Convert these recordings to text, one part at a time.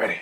Ready.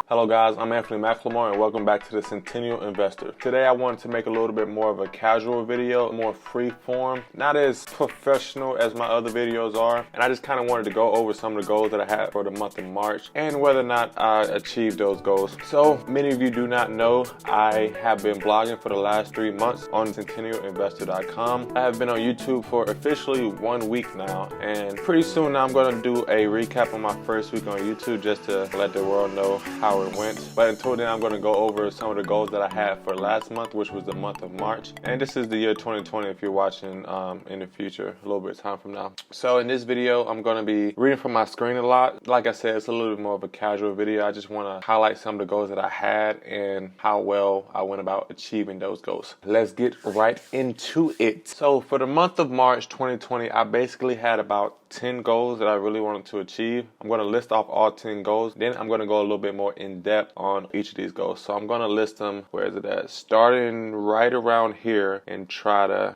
Hello guys, I'm Anthony McLemore and welcome back to the Centennial Investor. Today I wanted to make a little bit more of a casual video, more free form, not as professional as my other videos are. And I just kind of wanted to go over some of the goals that I had for the month of March and whether or not I achieved those goals. So many of you do not know, I have been blogging for the last 3 months on CentennialInvestor.com. I have been on YouTube for officially 1 week now, and pretty soon now I'm going to do a recap on my first week on YouTube just to let the world know how it went. But until then, I'm going to go over some of the goals that I had for last month, which was the month of March. And this is the year 2020 if you're watching in the future, a little bit of time from now. So in this video, I'm going to be reading from my screen a lot. Like I said, it's a little bit more of a casual video. I just want to highlight some of the goals that I had and how well I went about achieving those goals. Let's get right into it. So for the month of March 2020, I basically had about 10 goals that I really wanted to achieve. I'm going to list off all 10 goals. Then I'm going to go a little bit more in depth on each of these goals. So I'm going to list them, where is it at? Starting right around here and try to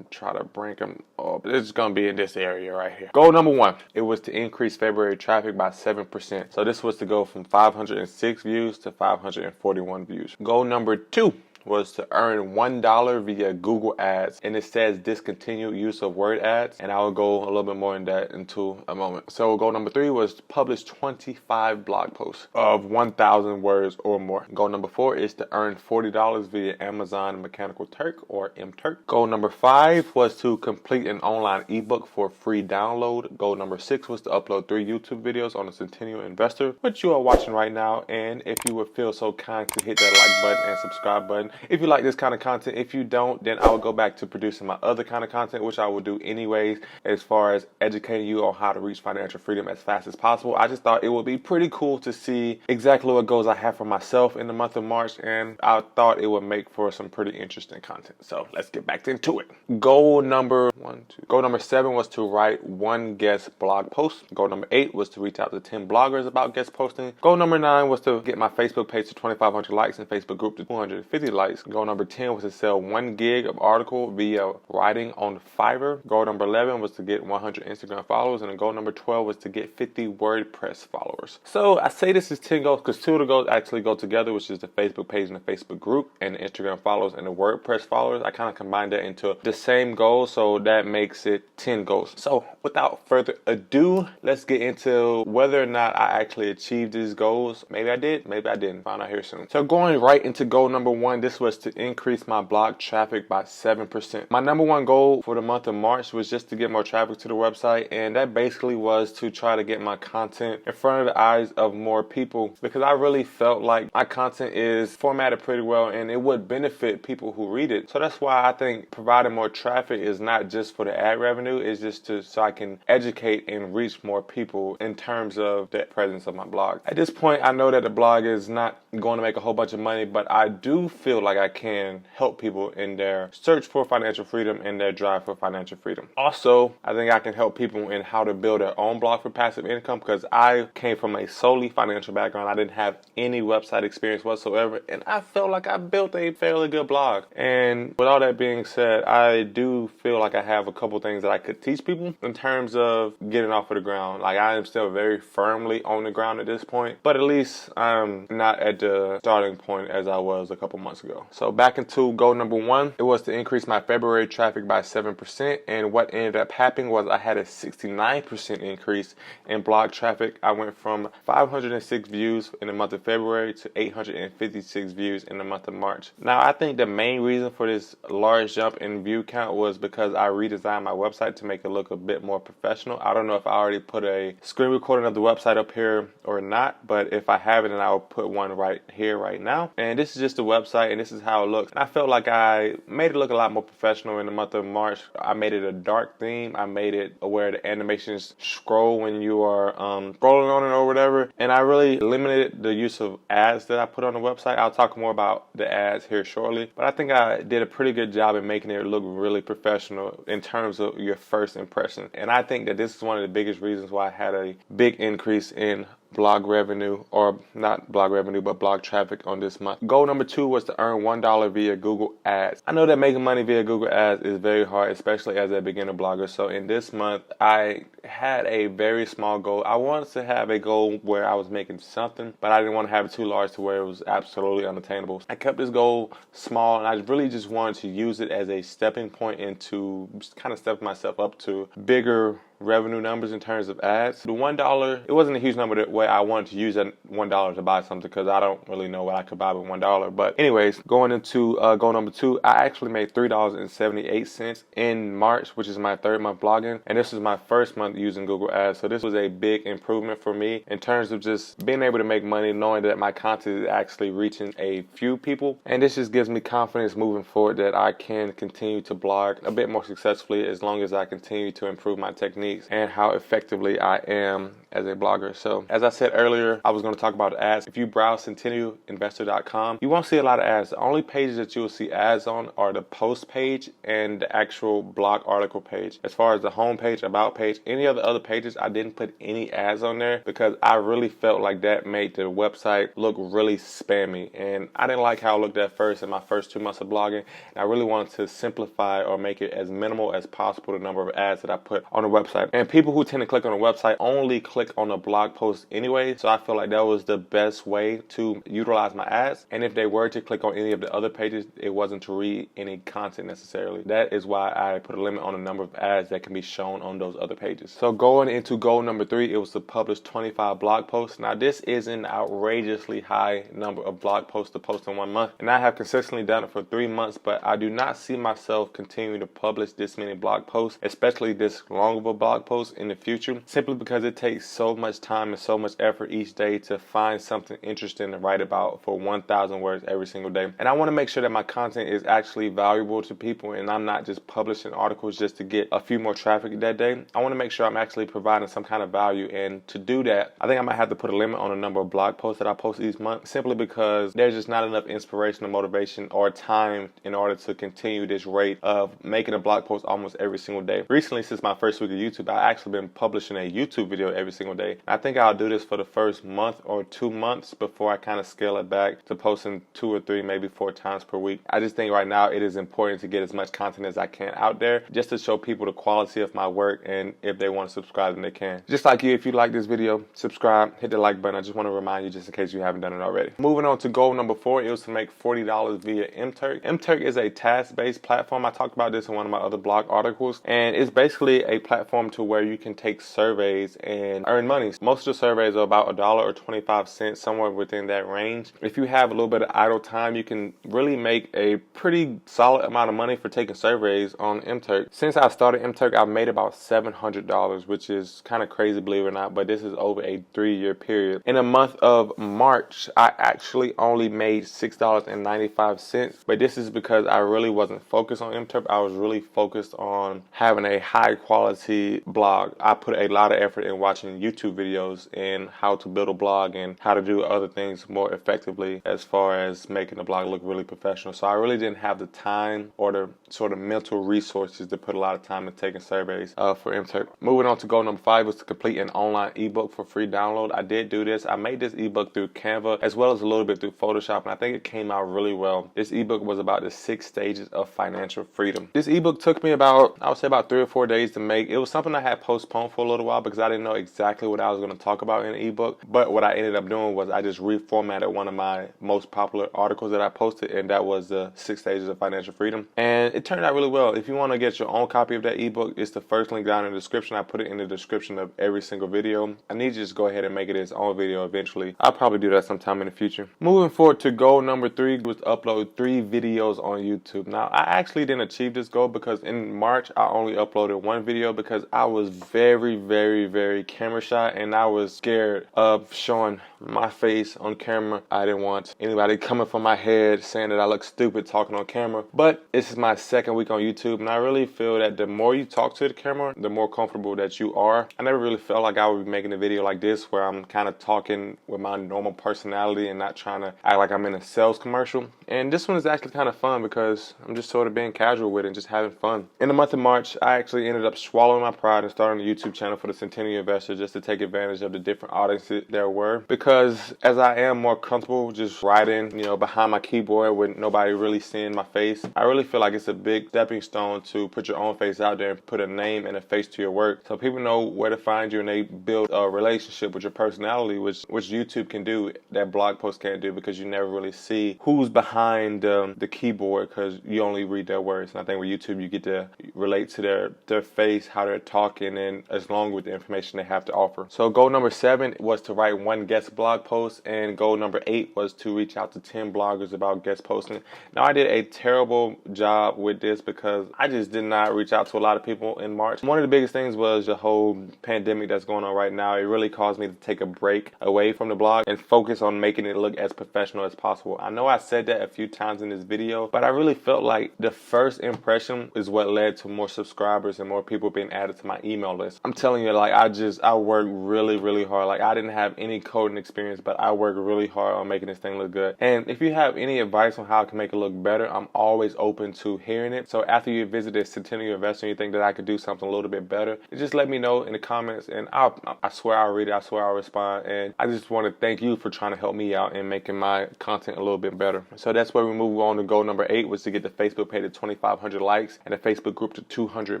bring them up. It's going to be in this area right here. Goal number 1, it was to increase February traffic by 7%. So this was to go from 506 views to 541 views. Goal number 2 was to earn $1 via Google Ads, and it says discontinue use of word ads, and I will go a little bit more in that into a moment. So goal number 3 was to publish 25 blog posts of 1,000 words or more. Goal number 4 is to earn $40 via Amazon Mechanical Turk or MTurk. Goal number 5 was to complete an online ebook for free download. Goal number 6 was to upload 3 YouTube videos on the Centennial Investor, which you are watching right now. And if you would feel so kind to hit that like button and subscribe button if you like this kind of content. If you don't, then I will go back to producing my other kind of content, which I will do anyways, as far as educating you on how to reach financial freedom as fast as possible. I just thought it would be pretty cool to see exactly what goals I have for myself in the month of March, and I thought it would make for some pretty interesting content. So let's get back into it. Goal number 7 was to write 1 guest blog post. Goal number 8 was to reach out to 10 bloggers about guest posting. Goal number 9 was to get my Facebook page to 2,500 likes and Facebook group to 250 likes. Goal number 10 was to sell 1 gig of article via writing on Fiverr. Goal number 11 was to get 100 Instagram followers, and goal number 12 was to get 50 WordPress followers. So I say this is 10 goals because 2 of the goals actually go together, which is the Facebook page and the Facebook group, and the Instagram followers and the WordPress followers. I kind of combined that into the same goal, so that makes it 10 goals. So without further ado, let's get into whether or not I actually achieved these goals. Maybe I did, maybe I didn't. Find out here soon. So going right into goal number 1, this was to increase my blog traffic by 7%. My number 1 goal for the month of March was just to get more traffic to the website, and that basically was to try to get my content in front of the eyes of more people, because I really felt like my content is formatted pretty well and it would benefit people who read it. So that's why I think providing more traffic is not just for the ad revenue, it's just so I can educate and reach more people in terms of the presence of my blog. At this point, I know that the blog is not going to make a whole bunch of money, but I do feel like I can help people in their search for financial freedom and their drive for financial freedom. Also, I think I can help people in how to build their own blog for passive income, because I came from a solely financial background. I didn't have any website experience whatsoever, and I felt like I built a fairly good blog. And with all that being said, I do feel like I have a couple things that I could teach people in terms of getting off of the ground. Like, I am still very firmly on the ground at this point, but at least I'm not at the starting point as I was a couple months ago. So back into goal number 1, it was to increase my February traffic by 7%, and what ended up happening was I had a 69% increase in blog traffic. I went from 506 views in the month of February to 856 views in the month of March. Now, I think the main reason for this large jump in view count was because I redesigned my website to make it look a bit more professional. I don't know if I already put a screen recording of the website up here or not, but if I haven't, then I'll put one right here right now. And this is just the website, and this is how it looks. And I felt like I made it look a lot more professional in the month of March. I made it a dark theme. I made it where the animations scroll when you are scrolling on it or whatever. And I really limited the use of ads that I put on the website. I'll talk more about the ads here shortly. But I think I did a pretty good job in making it look really professional in terms of your first impression. And I think that this is one of the biggest reasons why I had a big increase in blog revenue, or not blog revenue, but blog traffic on this month. Goal number 2 was to earn $1 via Google Ads. I know that making money via Google Ads is very hard, especially as a beginner blogger. So in this month, I had a very small goal. I wanted to have a goal where I was making something, but I didn't want to have it too large to where it was absolutely unattainable. I kept this goal small, and I really just wanted to use it as a stepping point into just kind of stepping myself up to bigger revenue numbers in terms of ads. The $1, it wasn't a huge number that way I wanted to use that $1 to buy something, because I don't really know what I could buy with $1. But anyways, going into goal number 2, I actually made $3.78 in March, which is my 3rd month blogging, and this is my 1st month using Google Ads. So this was a big improvement for me in terms of just being able to make money, knowing that my content is actually reaching a few people, and this just gives me confidence moving forward that I can continue to blog a bit more successfully as long as I continue to improve my techniques and how effectively I am as a blogger. So as I said earlier, I was going to talk about ads. If you browse CentennialInvestor.com, you won't see a lot of ads. The only pages that you will see ads on are the post page and the actual blog article page. As far as the home page, about page, any of the other pages, I didn't put any ads on there because I really felt like that made the website look really spammy, and I didn't like how it looked at first in my first 2 months of blogging. And I really wanted to simplify or make it as minimal as possible the number of ads that I put on the website. And people who tend to click on the website only click on a blog post anyway, so I feel like that was the best way to utilize my ads. And if they were to click on any of the other pages, it wasn't to read any content necessarily. That is why I put a limit on the number of ads that can be shown on those other pages. So going into goal number 3, it was to publish 25 blog posts. Now this is an outrageously high number of blog posts to post in 1 month, and I have consistently done it for 3 months, but I do not see myself continuing to publish this many blog posts, especially this long of a blog post in the future, simply because it takes so much time and so much effort each day to find something interesting to write about for 1,000 words every single day. And I want to make sure that my content is actually valuable to people, and I'm not just publishing articles just to get a few more traffic that day. I want to make sure I'm actually providing some kind of value, and to do that, I think I might have to put a limit on the number of blog posts that I post each month, simply because there's just not enough inspiration or motivation or time in order to continue this rate of making a blog post almost every single day. Recently, since my first week of YouTube, I've actually been publishing a YouTube video every single day. I think I'll do this for the first month or 2 months before I kind of scale it back to posting 2 or 3, maybe 4 times per week. I just think right now it is important to get as much content as I can out there, just to show people the quality of my work, and if they want to subscribe, then they can. Just like you, if you like this video, subscribe, hit the like button. I just want to remind you, just in case you haven't done it already. Moving on to goal number 4, it was to make $40 via Mturk. Mturk is a task-based platform. I talked about this in one of my other blog articles, and it's basically a platform to where you can take surveys and earn money. Most of the surveys are about $1 or 25 cents, somewhere within that range. If you have a little bit of idle time, you can really make a pretty solid amount of money for taking surveys on Mturk. Since I started Mturk, I've made about $700, which is kind of crazy, believe it or not, but this is over a 3-year period. In the month of March, I actually only made $6.95, but this is because I really wasn't focused on Mturk. I was really focused on having a high quality blog. I put a lot of effort in watching YouTube videos and how to build a blog and how to do other things more effectively as far as making the blog look really professional. So I really didn't have the time or the sort of mental resources to put a lot of time in taking surveys for Mturk. Moving on to goal number 5 was to complete an online ebook for free download. I did do this. I made this ebook through Canva as well as a little bit through Photoshop, and I think it came out really well. This ebook was about the 6 stages of financial freedom. This ebook took me about, I would say, about 3 or 4 days to make. It was something I had postponed for a little while because I didn't know exactly what I was going to talk about in the ebook. But what I ended up doing was I just reformatted one of my most popular articles that I posted, and that was the 6 stages of financial freedom. And it turned out really well. If you want to get your own copy of that ebook, it's the first link down in the description. I put it in the description of every single video. I need you to just go ahead and make it its own video eventually. I'll probably do that sometime in the future. Moving forward to goal number 3 was to upload 3 videos on YouTube. Now, I actually didn't achieve this goal because in March, I only uploaded 1 video because I was very camera shy, and I was scared of showing my face on camera. I didn't want anybody coming from my head saying that I look stupid talking on camera. But this is my 2nd week on YouTube, and I really feel that the more you talk to the camera, the more comfortable that you are. I never really felt like I would be making a video like this where I'm kind of talking with my normal personality and not trying to act like I'm in a sales commercial. And this one is actually kind of fun because I'm just sort of being casual with it and just having fun. In the month of March, I actually ended up swallowing my pride in starting a YouTube channel for the Centennial investor just to take advantage of the different audiences there were. Because as I am more comfortable just writing, behind my keyboard with nobody really seeing my face, I really feel like it's a big stepping stone to put your own face out there and put a name and a face to your work, so people know where to find you and they build a relationship with your personality, which YouTube can do that blog post can't do, because you never really see who's behind the keyboard because you only read their words. And I think with YouTube you get to relate to their face, how they're talking, and as long with the information they have to offer. So goal number 7 was to write 1 guest blog post, and goal number 8 was to reach out to 10 bloggers about guest posting. Now I did a terrible job with this because I just did not reach out to a lot of people in March. One of the biggest things was the whole pandemic that's going on right now. It really caused me to take a break away from the blog and focus on making it look as professional as possible. I know I said that a few times in this video, but I really felt like the first impression is what led to more subscribers and more people being added to my email list. I'm telling you, like, I worked really hard. Like, I didn't have any coding experience, but I worked really hard on making this thing look good. And if you have any advice on how I can make it look better, I'm always open to hearing it. So after you visit this Centennial investor and you think that I could do something a little bit better, just let me know in the comments, and I swear I'll read it. I swear I'll respond. And I just want to thank you for trying to help me out and making my content a little bit better. So that's where we move on to goal number 8, was to get the Facebook page to 2,500 likes and the Facebook group to 200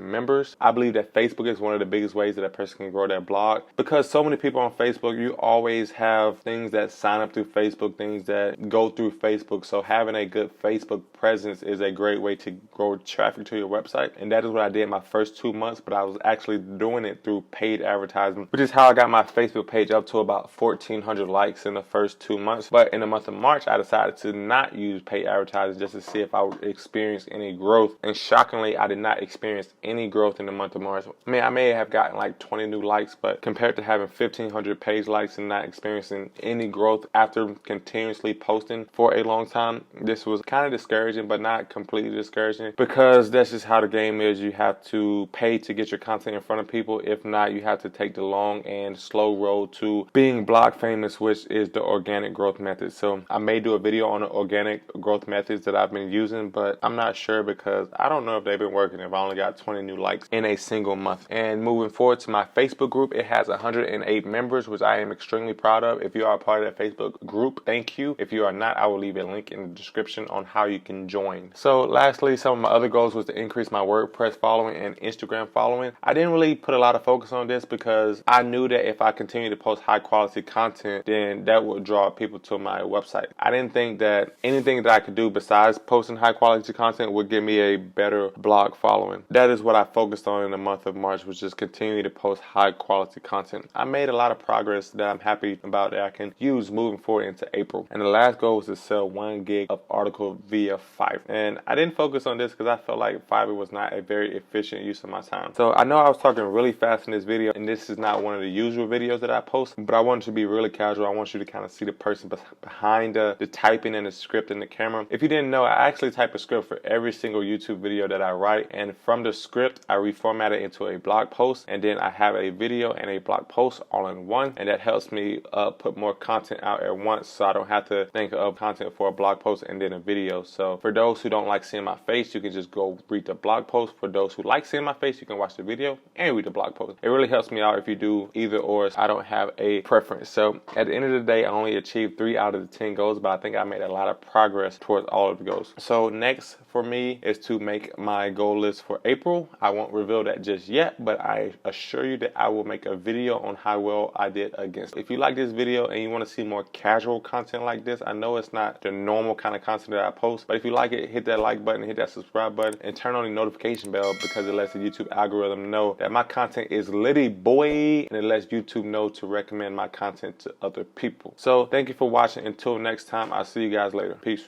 members. I believe that Facebook is one of the biggest ways that a person can grow their blog, because so many people on Facebook, you always have things that sign up through Facebook, things that go through Facebook. So having a good Facebook presence is a great way to grow traffic to your website. And that is what I did my first 2 months, but I was actually doing it through paid advertising, which is how I got my Facebook page up to about 1,400 likes in the first 2 months. But in the month of March, I decided to not use paid advertising just to see if I would experience any growth. And shockingly, I did not experience any growth in the month of March. I mean, I may have gotten like 20 new likes, but compared to having 1,500 page likes and not experiencing any growth after continuously posting for a long time, this was kind of discouraging, but not completely discouraging, because that's just how the game is. You have to pay to get your content in front of people. If not, you have to take the long and slow road to being blog famous, which is the organic growth method. So I may do a video on the organic growth methods that I've been using, but I'm not sure because I don't know if they've been working if I only got 20 new likes in a single month. And moving forward to my Facebook group, it has 108 members, which I am extremely proud of. If you are a part of that Facebook group, thank you. If you are not, I will leave a link in the description on how you can join. So lastly, some of my other goals was to increase my WordPress following and Instagram following. I didn't really put a lot of focus on this because I knew that if I continue to post high quality content, then that would draw people to my website. I didn't think that anything that I could do besides posting high quality content would give me a better blog following. That is what I focused on in the month of March, was just continue to post high quality content. I made a lot of progress that I'm happy about that I can use moving forward into April. And the last goal was to sell 1 gig of article via Fiverr. And I didn't focus on this because I felt like Fiverr was not a very efficient use of my time. So I know I was talking really fast in this video, and this is not one of the usual videos that I post, but I wanted to be really casual. I want you to kind of see the person behind the typing and the script and the camera. If you didn't know, I actually type a script for every single YouTube video that I write, and from the script I reformat it into a blog post, and then I have a video and a blog post all in one, and that helps me put more content out at once, so I don't have to think of content for a blog post and then a video. So for those who don't like seeing my face, you can just go read the blog post. For those who like seeing my face, you can watch the video and read the blog post. It really helps me out if you do either or. I don't have a preference. So at the end of the day, I only achieved 3 out of the 10 goals, but I think I made a lot of progress towards all of the goals. So next for me is to make my goal list for April. I won't reveal that just yet, but I assure you that I will make a video on how well I did against. If you like this video and you want to see more casual content like this, I know it's not the normal kind of content that I post, but if you like it, hit that like button, hit that subscribe button, and turn on the notification bell, because it lets the YouTube algorithm know that my content is litty boy, and it lets YouTube know to recommend my content to other people. So thank you for watching. Until next time, I'll see you guys later. Peace.